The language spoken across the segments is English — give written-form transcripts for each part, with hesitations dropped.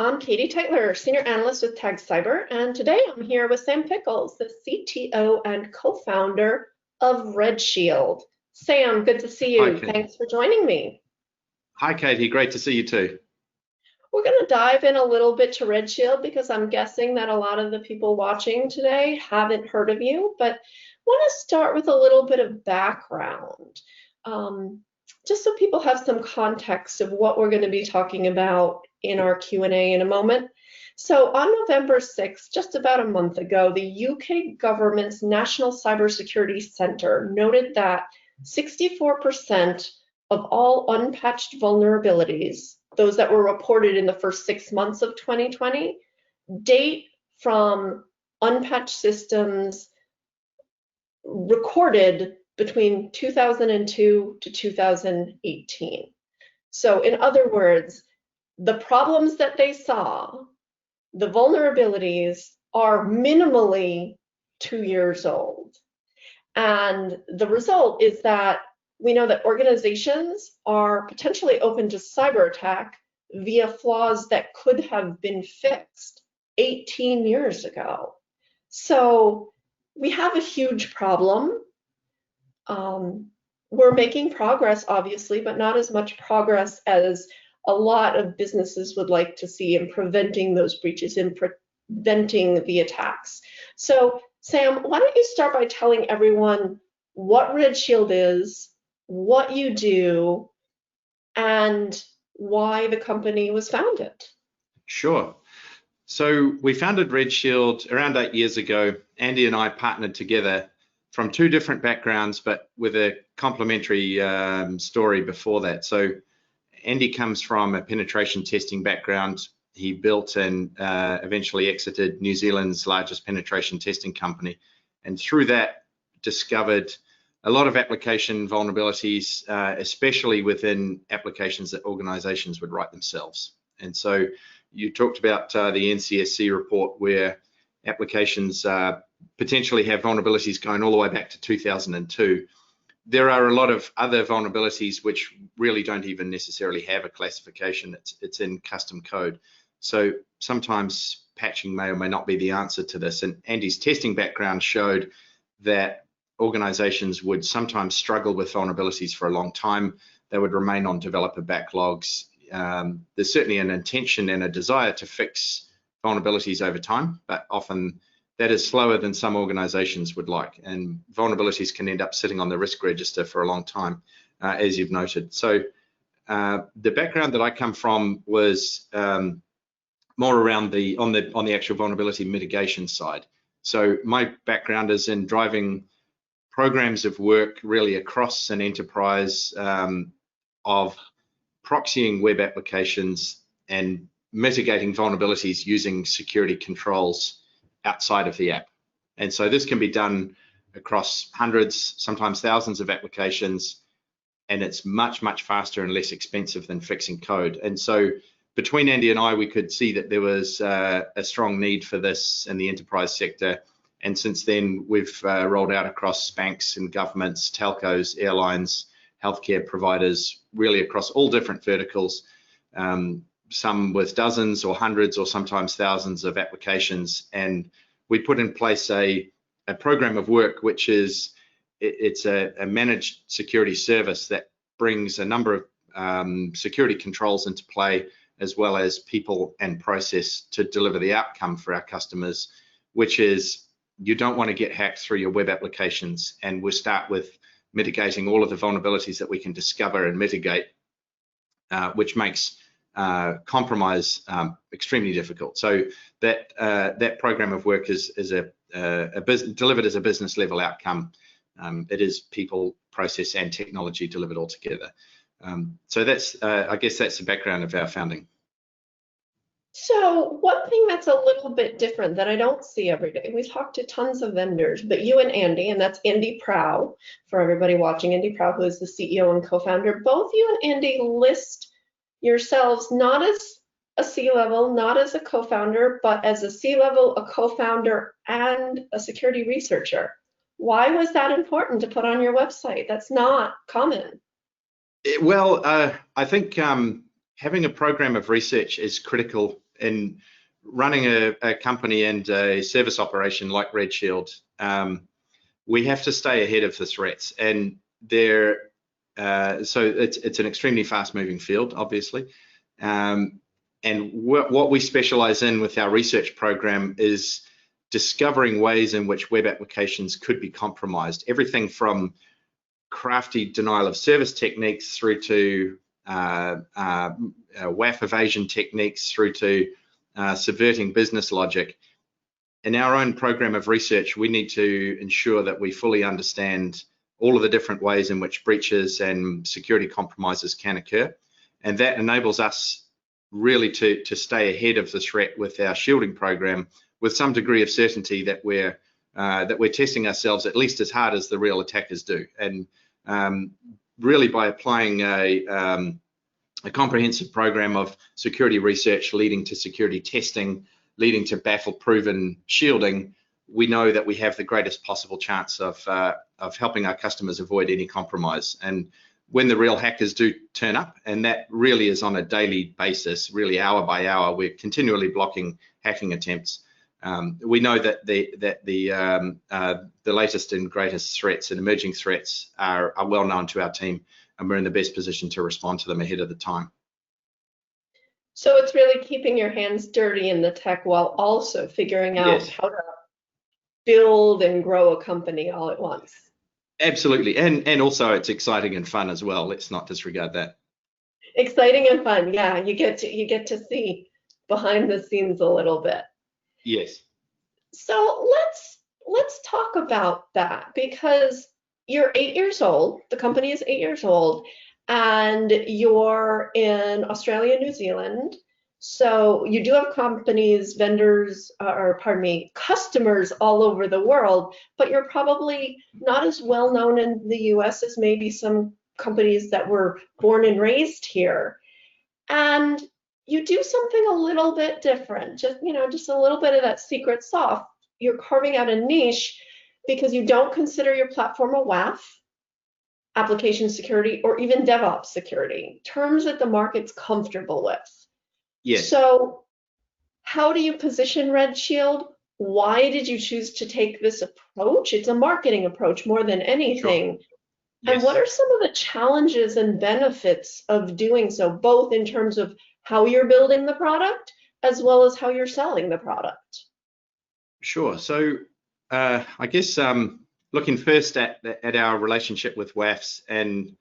I'm Katie Teitler, Senior Analyst with Tag Cyber, and today I'm here with Sam Pickles, the CTO and co-founder of RedShield. Sam, good to see you. Hi, Katie. Thanks for joining me. Hi, Katie. Great to see you too. We're going to dive in a little bit to RedShield because I'm guessing that a lot of the people watching today haven't heard of you, but I want to start with a little bit of background, just so people have some context of what we're going to be talking about in our Q&A in a moment. So on November 6th, just about a month ago, the UK government's National Cybersecurity Centre noted that 64% of all unpatched vulnerabilities, those that were reported in the first 6 months of 2020, date from unpatched systems recorded between 2002 to 2018. So in other words, the problems that they saw, the vulnerabilities, are minimally 2 years old. And the result is that we know that organizations are potentially open to cyber attack via flaws that could have been fixed 18 years ago. So we have a huge problem. We're making progress, obviously, but not as much progress as a lot of businesses would like to see in preventing those breaches and preventing the attacks. So, Sam, why don't you start by telling everyone what RedShield is, what you do, and why the company was founded? Sure. So we founded RedShield around 8 years ago. Andy and I partnered together from two different backgrounds, but with a complementary story before that. So Andy comes from a penetration testing background. He built and eventually exited New Zealand's largest penetration testing company, and through that discovered a lot of application vulnerabilities, especially within applications that organizations would write themselves. And so you talked about the NCSC report where applications potentially have vulnerabilities going all the way back to 2002. There are a lot of other vulnerabilities which really don't even necessarily have a classification. It's in custom code. So sometimes patching may or may not be the answer to this. And Andy's testing background showed that organizations would sometimes struggle with vulnerabilities for a long time. They would remain on developer backlogs. There's certainly an intention and a desire to fix vulnerabilities over time, but often that is slower than some organizations would like, and vulnerabilities can end up sitting on the risk register for a long time, as you've noted. So the background that I come from was more around on the actual vulnerability mitigation side. So my background is in driving programs of work really across an enterprise of proxying web applications and mitigating vulnerabilities using security controls outside of the app. And so this can be done across hundreds, sometimes thousands of applications, and it's much, much faster and less expensive than fixing code. And so between Andy and I, we could see that there was a strong need for this in the enterprise sector. And since then, we've rolled out across banks and governments, telcos, airlines, healthcare providers, really across all different verticals, some with dozens or hundreds or sometimes thousands of applications. And we put in place a program of work, which is, it's a managed security service that brings a number of security controls into play, as well as people and process to deliver the outcome for our customers, which is you don't want to get hacked through your web applications. And we'll start with mitigating all of the vulnerabilities that we can discover and mitigate, which makes compromise extremely difficult. So that program of work is delivered as a business level outcome. It is people, process, and technology delivered all together. So that's, I guess that's the background of our founding. So one thing that's a little bit different that I don't see every day, we talk to tons of vendors, but you and Andy, and that's Andy Prow, for everybody watching, Andy Prow, who is the CEO and co-founder, both you and Andy list yourselves not as a C-level, not as a co-founder, but as a C-level, a co-founder, and a security researcher. Why was that important to put on your website? That's not common. Well, I think having a program of research is critical in running a company and a service operation like RedShield, we have to stay ahead of the threats, and so it's an extremely fast-moving field, obviously. And what we specialize in with our research program is discovering ways in which web applications could be compromised. Everything from crafty denial of service techniques through to WAF evasion techniques through to subverting business logic. In our own program of research, we need to ensure that we fully understand all of the different ways in which breaches and security compromises can occur. And that enables us really to stay ahead of the threat with our shielding program with some degree of certainty that we're testing ourselves at least as hard as the real attackers do. And really by applying a comprehensive program of security research leading to security testing, leading to baffle-proven shielding, we know that we have the greatest possible chance of helping our customers avoid any compromise. And when the real hackers do turn up, and that really is on a daily basis, really hour by hour, we're continually blocking hacking attempts. We know that the latest and greatest threats and emerging threats are well known to our team, and we're in the best position to respond to them ahead of the time. So it's really keeping your hands dirty in the tech while also figuring out Yes. how to build and grow a company all at once. Absolutely, and also it's exciting and fun as well. Let's not disregard that. Exciting and fun, yeah. You get to see behind the scenes a little bit. Yes. So let's talk about that, because you're 8 years old. The company is 8 years old, and you're in Australia, New Zealand. So you do have companies, vendors, or pardon me, customers all over the world, but you're probably not as well known in the US as maybe some companies that were born and raised here. And you do something a little bit different, just a little bit of that secret sauce. You're carving out a niche because you don't consider your platform a WAF, application security, or even DevOps security, terms that the market's comfortable with. Yes. So how do you position RedShield? Why did you choose to take this approach? It's a marketing approach more than anything. Sure. Yes. And what are some of the challenges and benefits of doing so, both in terms of how you're building the product as well as how you're selling the product? Sure. So I guess looking first at our relationship with WAFs, and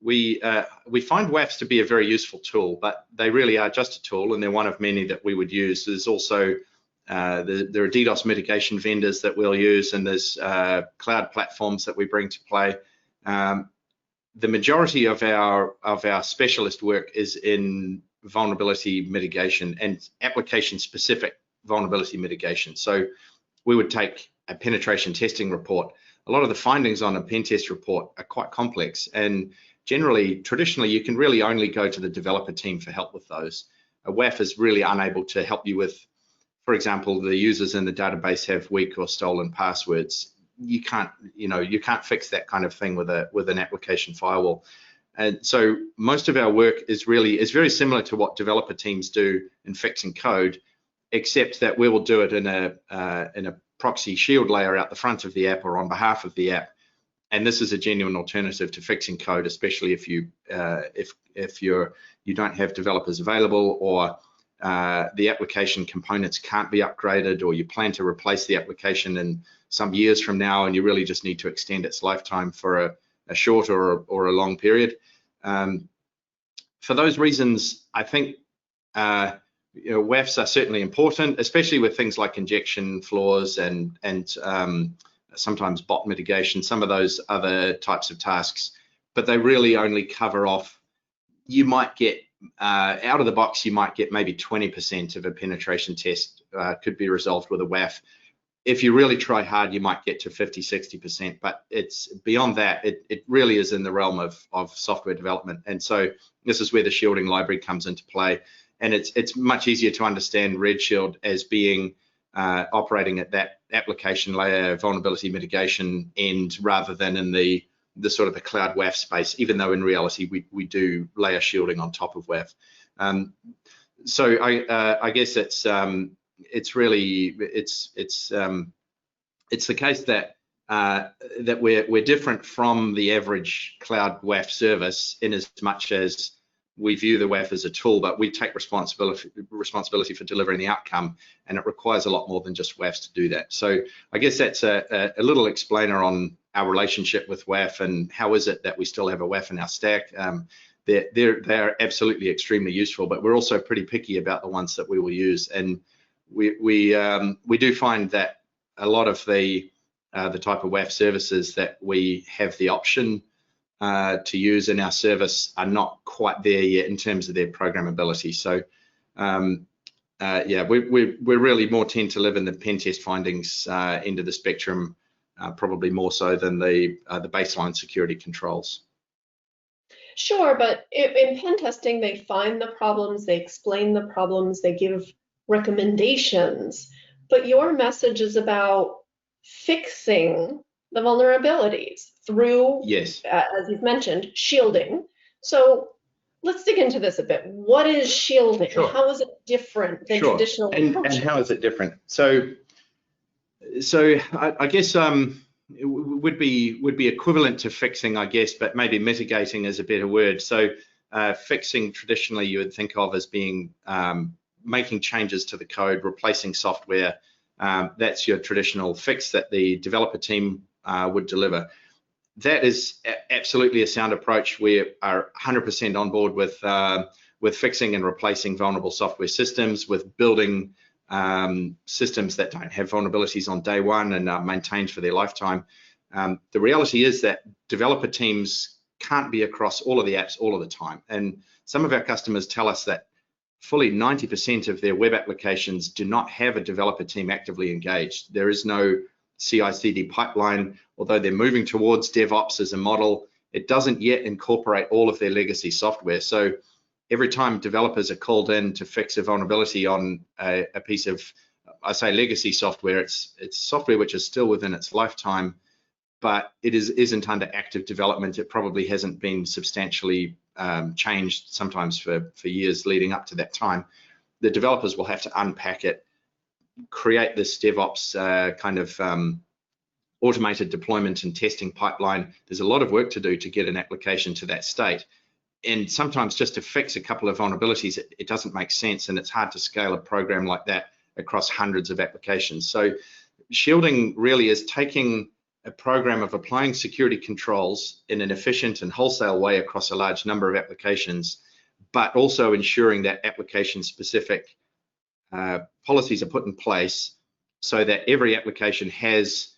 we find WAFs to be a very useful tool, but they really are just a tool, and they're one of many that we would use. There's also there are DDoS mitigation vendors that we'll use, and there's cloud platforms that we bring to play. The majority of our specialist work is in vulnerability mitigation and application-specific vulnerability mitigation. So we would take a penetration testing report. A lot of the findings on a pen test report are quite complex, and traditionally, you can really only go to the developer team for help with those. A WAF is really unable to help you with, for example, the users in the database have weak or stolen passwords. You can't fix that kind of thing with an application firewall. And so most of our work is very similar to what developer teams do in fixing code, except that we will do it in a proxy shield layer out the front of the app or on behalf of the app. And this is a genuine alternative to fixing code, especially if you don't have developers available, or the application components can't be upgraded, or you plan to replace the application in some years from now and you really just need to extend its lifetime for a short or a long period. For those reasons, I think WAFs are certainly important, especially with things like injection flaws and sometimes bot mitigation, some of those other types of tasks, but they really only cover off, you might get, out of the box, you might get maybe 20% of a penetration test could be resolved with a WAF. If you really try hard, you might get to 50, 60%, but it's beyond that. It really is in the realm of software development. And so this is where the shielding library comes into play. And it's much easier to understand RedShield as being operating at that application layer vulnerability mitigation end, rather than in the sort of the cloud WAF space, even though in reality we do layer shielding on top of WAF. So I guess it's the case that that we're different from the average cloud WAF service in as much as we view the WAF as a tool, but we take responsibility for delivering the outcome, and it requires a lot more than just WAFs to do that. So I guess that's a little explainer on our relationship with WAF and how is it that we still have a WAF in our stack. They're absolutely extremely useful, but we're also pretty picky about the ones that we will use, and we do find that a lot of the type of WAF services that we have the option to use in our service are not quite there yet in terms of their programmability. So yeah, we really more tend to live in the pen test findings end of the spectrum, probably more so than the baseline security controls. Sure, but in pen testing, they find the problems, they explain the problems, they give recommendations, but your message is about fixing the vulnerabilities through, yes, as you've mentioned, shielding. So let's dig into this a bit. What is shielding? Sure. How is it different than traditional approaches? And how is it different? So I guess it would be equivalent to fixing, I guess, but maybe mitigating is a better word. So fixing traditionally you would think of as being making changes to the code, replacing software. That's your traditional fix that the developer team would deliver. That is absolutely a sound approach. We are 100% on board with fixing and replacing vulnerable software systems, with building systems that don't have vulnerabilities on day one and are maintained for their lifetime. The reality is that developer teams can't be across all of the apps all of the time. And some of our customers tell us that fully 90% of their web applications do not have a developer team actively engaged. There is no CI/CD pipeline, although they're moving towards DevOps as a model. It doesn't yet incorporate all of their legacy software. So every time developers are called in to fix a vulnerability on a piece of, I say legacy software, it's software which is still within its lifetime, but it isn't under active development. It probably hasn't been substantially changed, sometimes for years leading up to that time. The developers will have to unpack it, create this DevOps kind of automated deployment and testing pipeline. There's a lot of work to do to get an application to that state. And sometimes just to fix a couple of vulnerabilities, it doesn't make sense, and it's hard to scale a program like that across hundreds of applications. So shielding really is taking a program of applying security controls in an efficient and wholesale way across a large number of applications, but also ensuring that application-specific policies are put in place so that every application has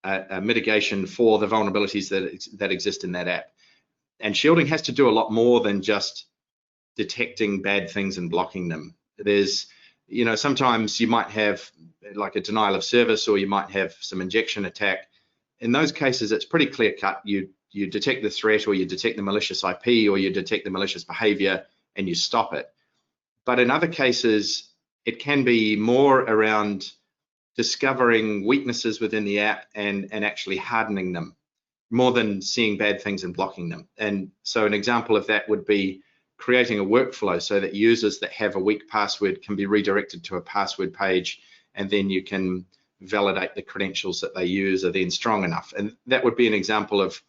a mitigation for the vulnerabilities that exist in that app. And shielding has to do a lot more than just detecting bad things and blocking them. There's, you know, sometimes you might have like a denial of service, or you might have some injection attack. In those cases, it's pretty clear cut. You detect the threat, or you detect the malicious IP, or you detect the malicious behavior, and you stop it. But in other cases, it can be more around discovering weaknesses within the app and actually hardening them, more than seeing bad things and blocking them. And so an example of that would be creating a workflow so that users that have a weak password can be redirected to a password page, and then you can validate the credentials that they use are then strong enough. And that would be an example of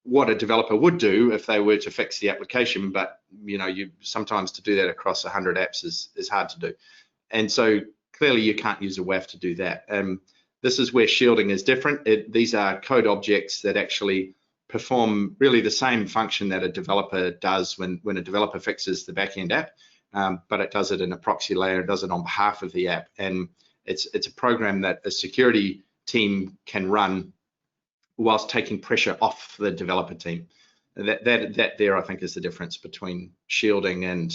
what a developer would do if they were to fix the application, but you know, sometimes to do that across 100 apps is hard to do. And so clearly you can't use a WAF to do that. This is where shielding is different. These are code objects that actually perform really the same function that a developer does when a developer fixes the backend app, but it does it in a proxy layer, it does it on behalf of the app. And it's a program that a security team can run whilst taking pressure off the developer team. That there, I think, is the difference between shielding and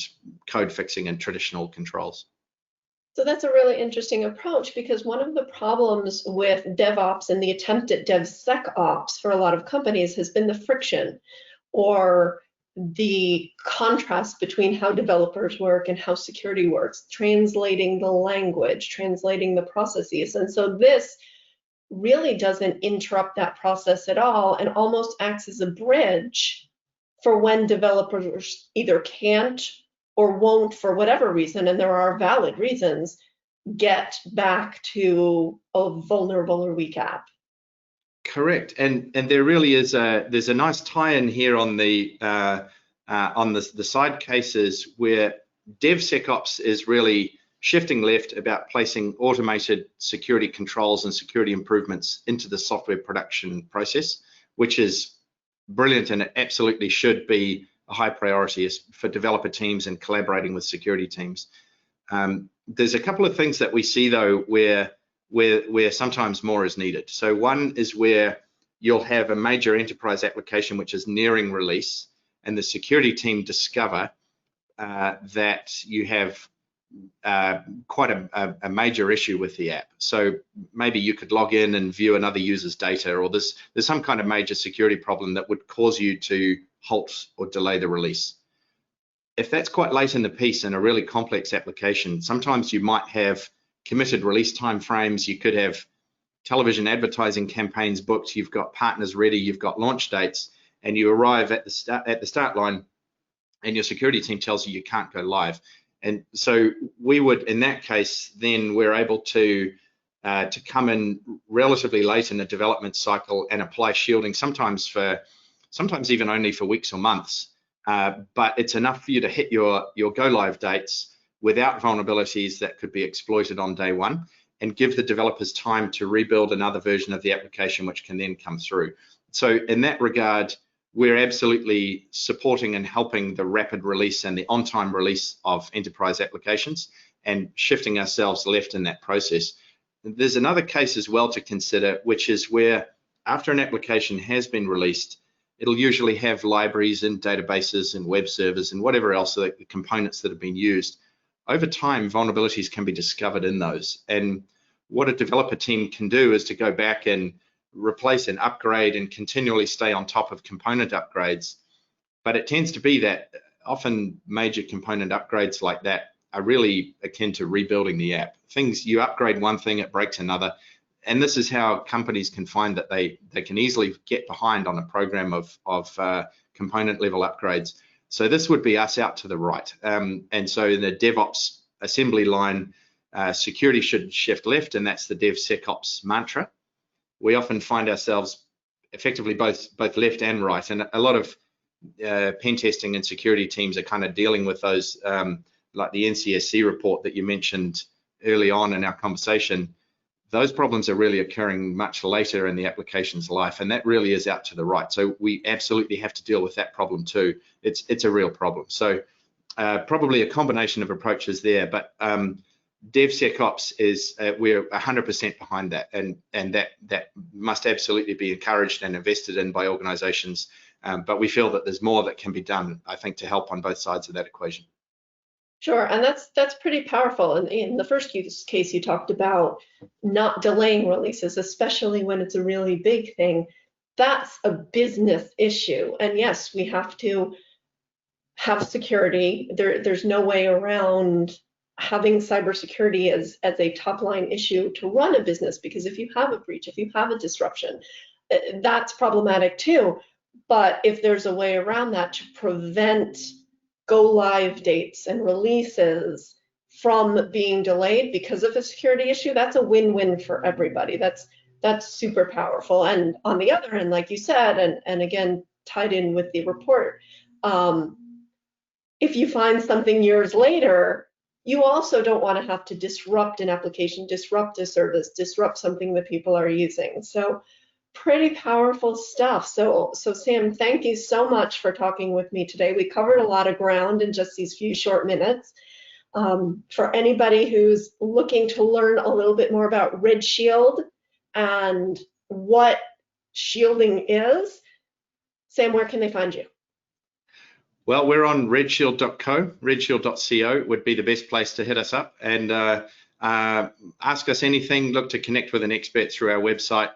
code fixing and traditional controls. So that's a really interesting approach, because one of the problems with DevOps and the attempt at DevSecOps for a lot of companies has been the friction, or the contrast between how developers work and how security works, translating the language, translating the processes. And so this really doesn't interrupt that process at all, and almost acts as a bridge for when developers either can't or won't, for whatever reason, and there are valid reasons, get back to a vulnerable or weak app. Correct, and there really is there's a nice tie-in here on the side cases where DevSecOps is really shifting left about placing automated security controls and security improvements into the software production process, which is brilliant, and it absolutely should be a high priority for developer teams and collaborating with security teams. There's a couple of things that we see though where sometimes more is needed. So one is where you'll have a major enterprise application which is nearing release, and the security team discover that you have quite a major issue with the app. So maybe you could log in and view another user's data, or there's some kind of major security problem that would cause you to halt or delay the release. If that's quite late in the piece in a really complex application, sometimes you might have committed release time frames, you could have television advertising campaigns booked, you've got partners ready, you've got launch dates, and you arrive at the start line and your security team tells you can't go live. And so we would, in that case, then we're able to come in relatively late in the development cycle and apply shielding, sometimes even only for weeks or months. But it's enough for you to hit your go live dates without vulnerabilities that could be exploited on day one, and give the developers time to rebuild another version of the application which can then come through. So in that regard, we're absolutely supporting and helping the rapid release and the on-time release of enterprise applications and shifting ourselves left in that process. There's another case as well to consider, which is where after an application has been released, it'll usually have libraries and databases and web servers and whatever else, the components that have been used. Over time, vulnerabilities can be discovered in those. And what a developer team can do is to go back and replace and upgrade and continually stay on top of component upgrades. But it tends to be that often major component upgrades like that are really akin to rebuilding the app. You upgrade one thing, it breaks another. And this is how companies can find that they can easily get behind on a program of component level upgrades. So this would be us out to the right. And so in the DevOps assembly line, security should shift left, and that's the DevSecOps mantra. We often find ourselves effectively both left and right, and a lot of pen testing and security teams are kind of dealing with those, like the NCSC report that you mentioned early on in our conversation. Those problems are really occurring much later in the application's life, and that really is out to the right. So we absolutely have to deal with that problem too. It's a real problem. So probably a combination of approaches there, but DevSecOps is we're 100% behind that, and that must absolutely be encouraged and invested in by organizations. But we feel that there's more that can be done, I think, to help on both sides of that equation. Sure, and that's pretty powerful. And in the first case, you talked about not delaying releases, especially when it's a really big thing. That's a business issue. And yes, we have to have security. There's no way around having cybersecurity as a top-line issue to run a business, because if you have a breach, if you have a disruption, that's problematic too. But if there's a way around that to prevent go live dates and releases from being delayed because of a security issue, that's a win-win for everybody. That's super powerful. And on the other end, like you said, and again tied in with the report, if you find something years later, you also don't want to have to disrupt an application, disrupt a service, disrupt something that people are using. So pretty powerful stuff. So Sam, thank you so much for talking with me today. We covered a lot of ground in just these few short minutes. For anybody who's looking to learn a little bit more about RedShield and what shielding is, Sam, where can they find you? Well, we're on redshield.co, redshield.co would be the best place to hit us up, and ask us anything, look to connect with an expert through our website,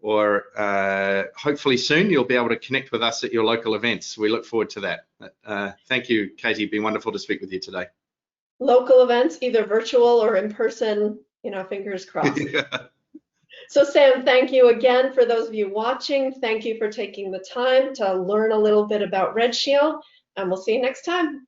or hopefully soon you'll be able to connect with us at your local events. We look forward to that. Thank you, Katie. It's been wonderful to speak with you today. Local events, either virtual or in person, fingers crossed. So Sam, thank you again. For those of you watching, thank you for taking the time to learn a little bit about RedShield, and we'll see you next time.